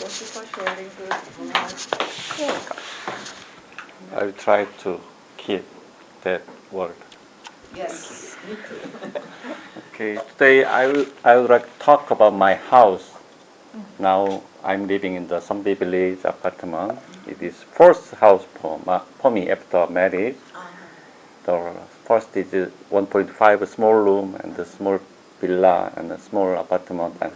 Thank you for sharing this. I will try to keep that word. Yes, me too. Okay, today I would like to talk about my house. Now I'm living in the Sambi Village apartment. It is first house for me after marriage. The first is 1.5 small room and a small villa and a small apartment, and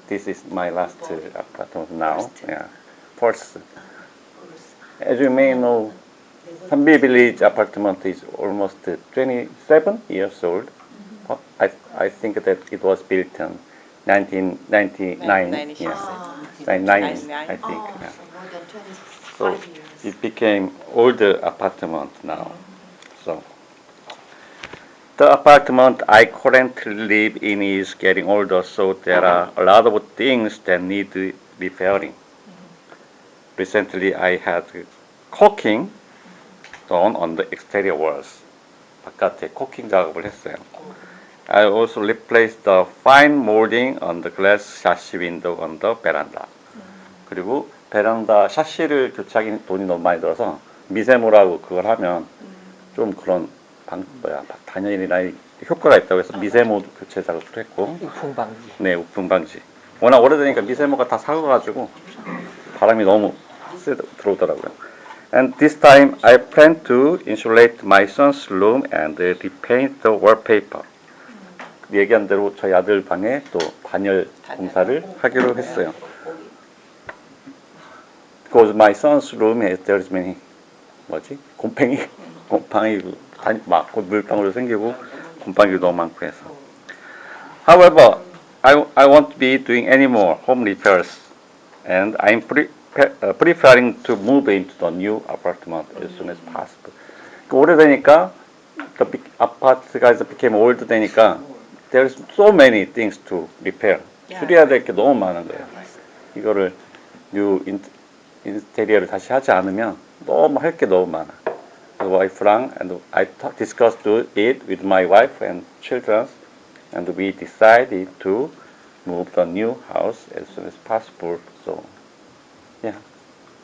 this is my last apartment now. Yeah, first. As you may know, Sambi Village apartment is almost 27 years old. I think that it was built in 1999. Yes, 99, I think. Yeah. So more than 25 So years. it became older apartment now. So the apartment I currently live in is getting older, so there are a lot of things that need repairing. Recently, I had caulking done on the exterior walls. 바깥에 코킹 작업을 했어요. I also replaced the fine molding on the glass 샤시 window on the veranda. 그리고 베란다 샤시를 교체하기 돈이 너무 많이 들어서 미세모라고 그걸 하면 좀 그런 단열이나 효과가 있다고 해서 미세모 교체 작업을 했고. 우풍 방지. 네, 우풍 방지. 워낙 오래되니까 미세모가 다 삭아가지고 바람이 너무 세게 들어오더라고요. And this time I plan to insulate my son's room and repaint the wallpaper. 얘기한 대로 저희 아들 방에 또 단열 공사를 하기로 했어요. Because my son's room has there's many 곰팡이 막 물방울도 생기고 곰팡이도 너무 많고 해서. However, I won't be doing any more home repairs, and I'm preparing to move into the new apartment as soon as possible. 오래되니까 the 아파트가 became old 되니까 there's so many things to repair. 수리해야 될 게 너무 많은 거예요. 이거를 뉴 인테리어를 다시 하지 않으면 너무 할 게 너무 많아. The 와이프랑 and I discussed it with my wife and children, and we decided to move the new house as soon as possible. So, yeah,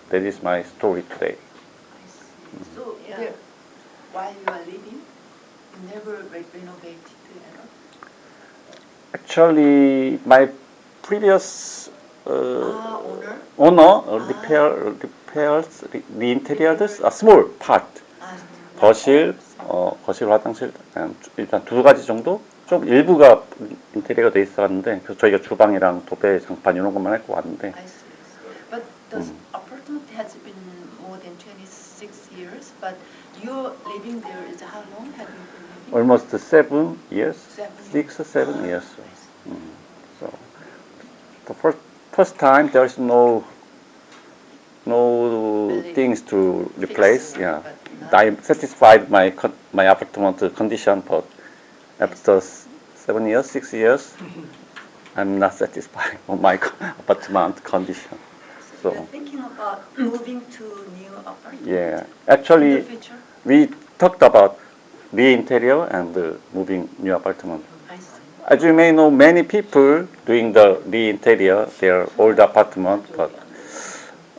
that is my story today. So while you are living, you never renovated ever? Actually, my previous owner repairs the interiors a small part. 거실, 거실 화장실 일단 두 가지 정도 좀 일부가 인테리어가 돼 있었는데 그래서 저희가 주방이랑 도배 장판 이런 것만 했고 왔는데. I see. But the apartment has been more than 26 years. But you living there is how long have you been living? Almost 7 years. 6 or 7 years. So the first time there's no things to replace. Yeah, I satisfied my apartment condition, but after 7 years, 6 years, I'm not satisfied with my apartment condition. So you're thinking about moving to new apartment? Yeah, actually, in the future? we talked about the interior and moving new apartment. I see. As you may know, many people doing the interior, their old apartment, but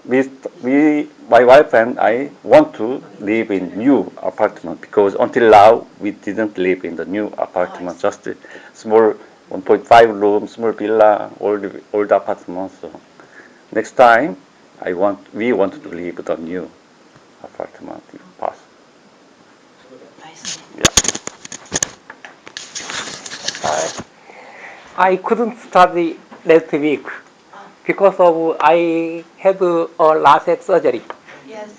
my wife and I want to live in new apartment because until now we didn't live in the new apartment, just a small 1.5 room, small villa, old apartment. So next time we want to live in the new apartment if possible. I see. I couldn't study last week because of I had a LASIK surgery. Yes.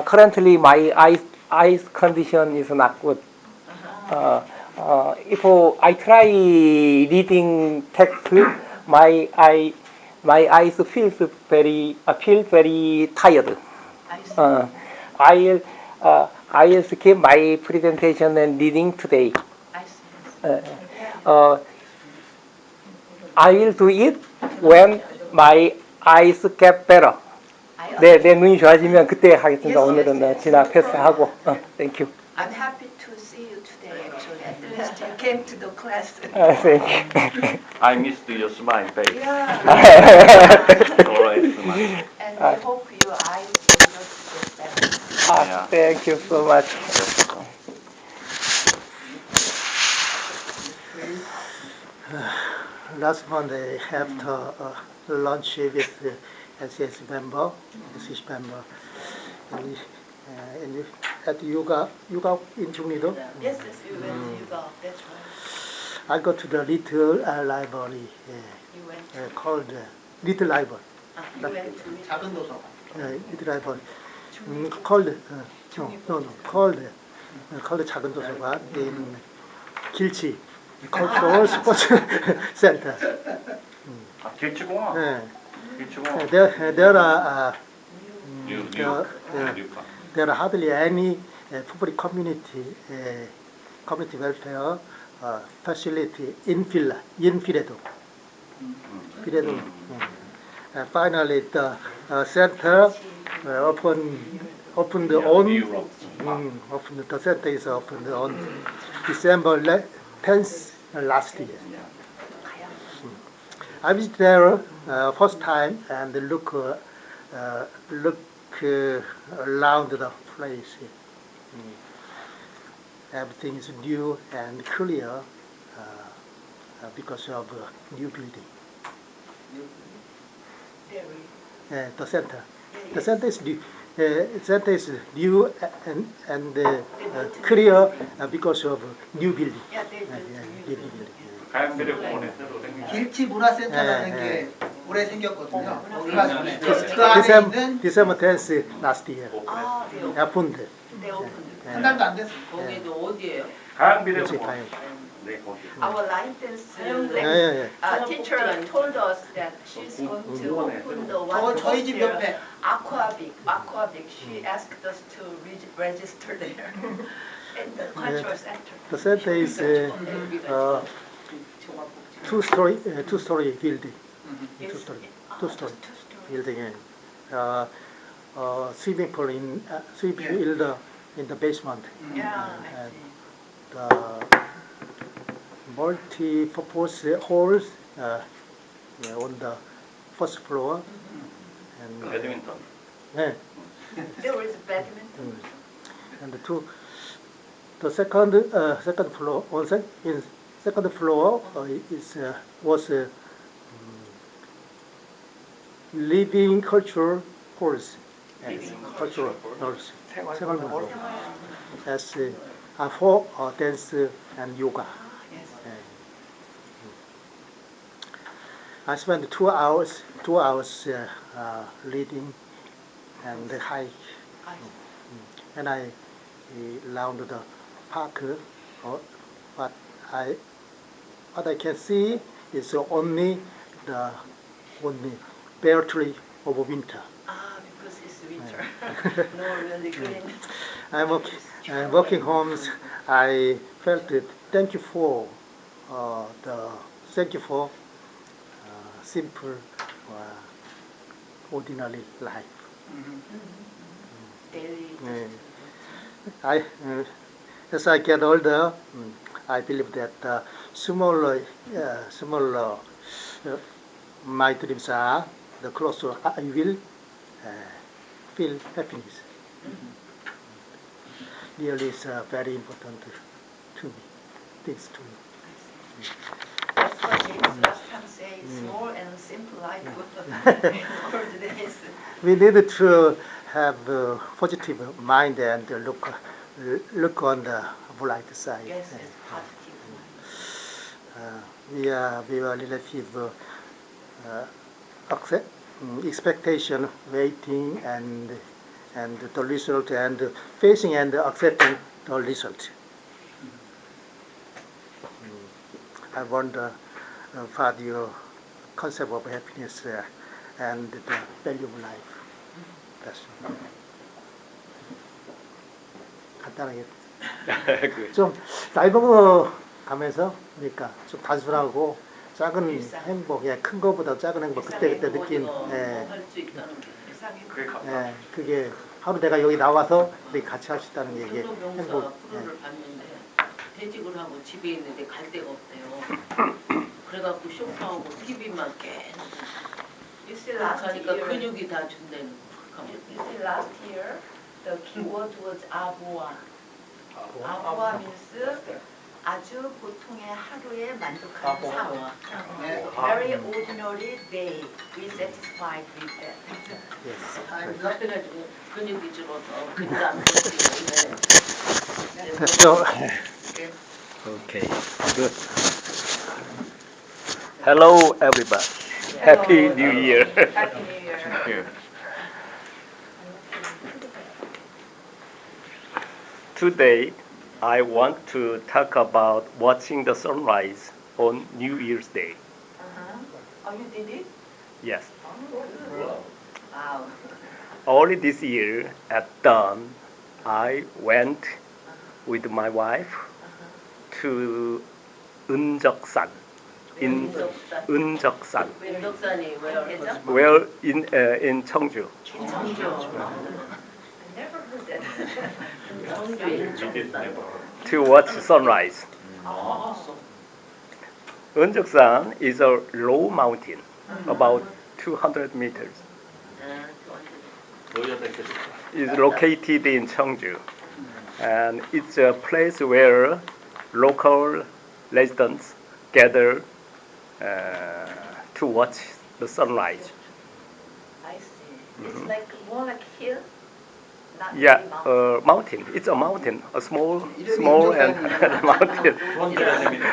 Currently my eyes condition is not good. If I try reading text, my eyes feel very tired. I'll skip my presentation and reading today. I see. I will do it when my eyes get better. 내 눈이 좋아지면 그때 하겠습니다. 오늘은 지나 패스하고. Thank you. I'm happy to see you today actually at the missed you came to the class. Thank you. I missed your smile face. Yeah. Always smile. And we hope your eyes will just get better. Yeah. Thank you so much. Last Monday after lunch with SES member, and, at yoga in Chungnido. Yes, yes, we went to yoga. That's right. I go to the little library You went to. called Little Library. You went to. 작은 도서관. Little Library. 중립. called called 작은 도서관 in 길치 Cultural Sports Center. 아, 길치공원. 네. 길치공원. There are 뉴욕. there are hardly any public community welfare facility in Philadelphia. Finally, the center opened the center is opened on December 10th last year. I was there first time and look around the place. Everything is new and clear because of new building. The center. The center is new. Center is new and clear because of new building. Yeah, they built new building. 가양대리 공원에 새로 생긴. 길치 문화센터라는 게 올해 생겼거든요. 얼마 전에. 그 December, 안에 있는 December 10th last year. 아, opened. they opened. 한 달도 안 됐어. 거기도 어디예요? 가양비례 그렇지, 공원. 가양. 네, 거기. Our line dance 예. teacher told us that she's going to open the one 저희 집 there, 옆에. Aquabic. She asked us to register there in the cultural center. The center is two-story building. It's- Two-story two-story. building. Swimming pool in the basement. Yeah, I And see. the multi-purpose halls on the first floor. And 배드민턴. yeah, There is badminton. and the second floor in second floor was living cultural halls. Cultural halls. 생활문. As for dance and yoga. Yes. I spent 2 hours reading and hike, and I round the park. But what I can see is only bare tree of winter. Because it's winter. No really green. I'm walking home. I felt it. Thank you for simple, ordinary life. Daily. As I get older, I believe that smaller my dreams are, the closer I will feel happiness. Really is very important to me. Things to me. That's what James last time said. Small and simple life in old days. We need to have a positive mind and look on the bright side. Yes, it's positive mind. We are relative expectation, waiting and the result, and facing and accepting the result. I wonder about your concept of happiness and the value of life. That's all. 간단하게 좀 나이 먹어 가면서 그러니까 좀 단순하고 작은 행복, 큰 거보다 작은 행복 그때 느낀. 할수 있다는 게. 그게 감사. 그게 하루 내가 여기 나와서 우리 같이 할 수 있다는 게 이게 충동병사 행복. 프로를 봤는데 퇴직을 하고 집에 있는데 갈 데가 없대요. 그래갖고 쇼파하고 TV만 계속 You see last 하니까 year. 근육이 다 준다는 거. You see last year, the keyword was 아보아. 아보아 means 아주 보통의 하루에 만족하는 삶. 네. Very ordinary day. Be satisfied with that. 그래가지고 근육이 줄어서 근육 안 버티고 So, okay, good. Hello, everybody. Happy New Year. Happy New Year. Today, I want to talk about watching the sunrise on New Year's Day. Oh, you did it? Yes. Wow. Early this year at dawn, I went with my wife to Eunjeoksan in Eunjeoksan, 은덕산이 왜요? where in Cheongju, 청주. I never heard that. 청주에 청주산. to watch sunrise. Eunjeoksan is a low mountain, about 200 meters. It's located in Cheongju, and it's a place where local residents gather to watch the sunrise. I see. It's like more like hill, not Yeah, really mountain. mountain. It's a mountain, a small 이름이 and 인적산이에요. mountain.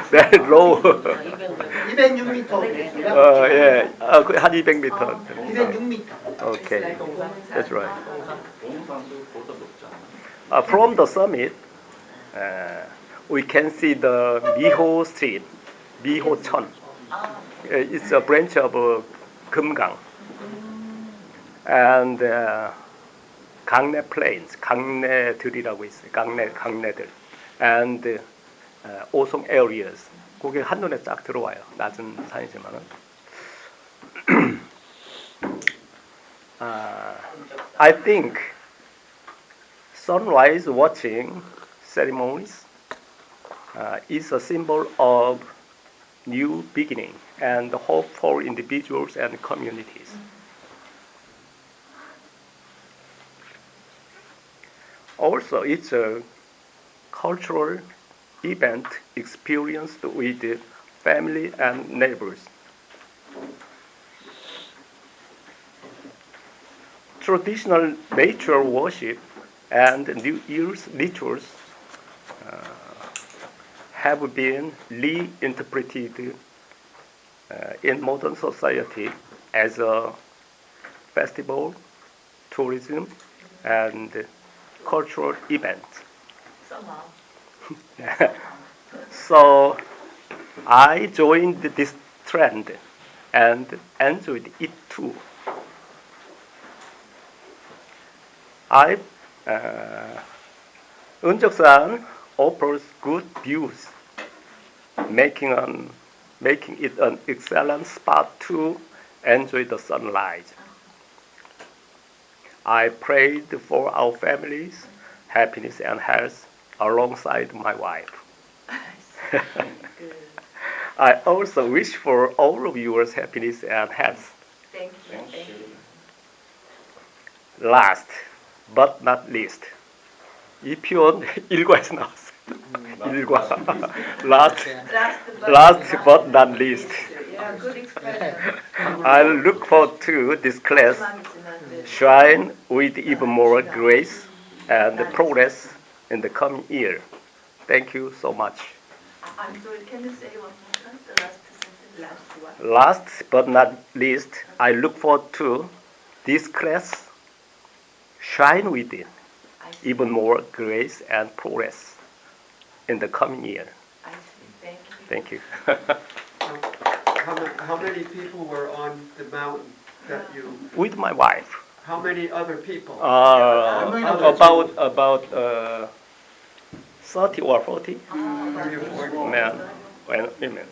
Very low. 206m네. Yeah, 한 200m. 206m. Okay, that's right. 동산도 보다 높지 않나? From the summit, we can see the Miho Street, Mihocheon. It's a branch of Kumgang. And 강내 Plains, 강내들이라고 있어요. 강내들. And 오송 areas. 그게 한눈에 쫙 들어와요. 낮은 산이지만은. I think sunrise watching ceremonies is a symbol of new beginning and hope for individuals and communities. Also, it's a cultural event experienced with family and neighbors. Traditional nature worship and New Year's rituals have been reinterpreted in modern society as a festival, tourism, and cultural event. Somehow. So I joined this trend and enjoyed it too. Eunjeoksan offers good views, making it an excellent spot to enjoy the sunrise. I prayed for our family's happiness and health alongside my wife. I also wish for all of yours happiness and health. Thank you. Thank you. Last but not least. 이 표현 일과에서 나왔어요. 일과. Last but not least. Yeah, good expression. I look forward to this class shine with even more grace and progress in the coming year. Thank you so much. I'm sorry, can you say one more time? The last sentence. Last one. Last but not least, I look forward to this class shine with even more grace and progress in the coming year. I see. Thank you. Thank you. How many people were on the mountain that you? With my wife. How many other people? About 30 or 40 men and women.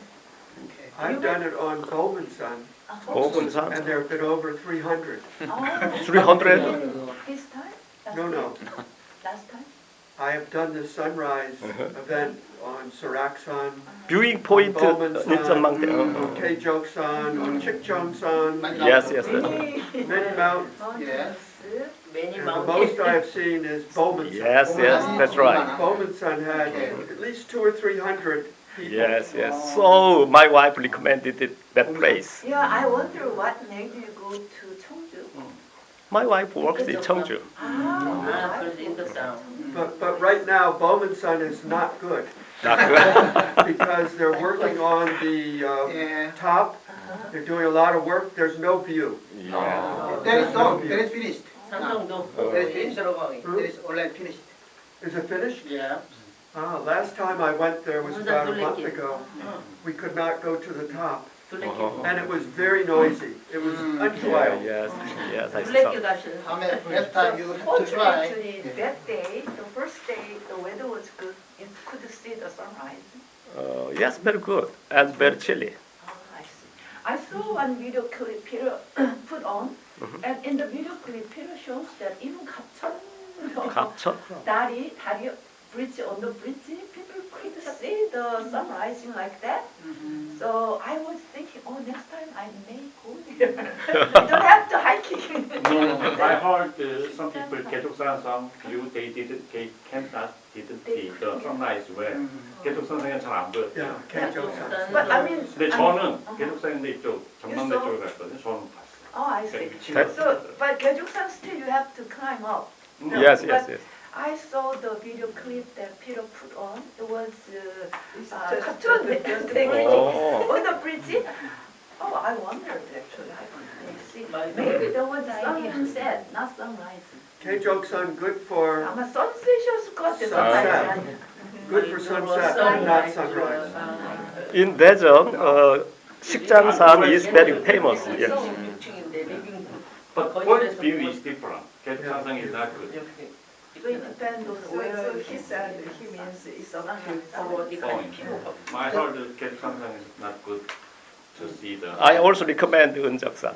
I've done it on Gomunsan, Gomunsan? and there have been over 300. 300? This time? No. Last time? I have done the sunrise event on Soraksan, Viewing point Bowmansan, 인전망대. Kejoksan, or Chikjongsan, Yes, yes. many mountains. 매니 And the 마운틴. most I've seen is Bowmansan. Yes, yes, that's right. Bowmansan had at least 200 or 300 people. Yes, yes. So my wife recommended that place. Yeah, I wonder what made you go to 청주. My wife works in Cheongju. 아, 그래서 인덕산. But right now, Bowmansan is not good Not good. because they're working on the Yeah. top. They're doing a lot of work. There's no view. Yeah. That is done. That is finished. 삼성도 네. 들어가기. That is already finished. Is it finished? Yeah. Last time I went there was about a month 둘레길. ago. We could not go to the top, 둘레길. and it was very noisy. It was Yeah, unquiet. yes, yes, I 둘레길 saw. 가시는. 다음에 next time you have to try. Fortunately, that day, the first day, the weather was good. You could see the sunrise. Yes, very good and very chilly. I see. I saw one video clip Peter put on, and in the video clip, Peter shows that even Kapcheon, 갑천? 다리 bridge on the bridge, people could see the sun rising like that. So I was thinking, oh, next time I may go there. You don't have to hiking. No, I heard some people 개족산 some view they didn't see the sunrise well. 개족산성에 잘 안 보였대요. Yeah, Kejoksan. But I mean, 근데 저는 개족산인데 이쪽 전망대 쪽에 갔거든요. 저는 봤어요. oh, I see. 위치가 So, but Gyeongsang still you have to climb up. Yes, yes, yes. I saw the video clip that Peter put on. It was Kapcheon bridge Oh. on the bridge. Oh, I wondered actually. I couldn't see. Maybe there was sunset, not sunrise. Kejoksan good for 아마 선셋이었을 것 같아요. Sunset. sunrise. good for sunset, not sunrise. In Daejeon, 식장산 is very famous. Yes. 16층인데 리빙. But point view is different. 개족산성 is not good. So it depends on where he said he means it's up to 어디까지 피부가. I heard 개족산성 is not good to see the. I also recommend 은적산.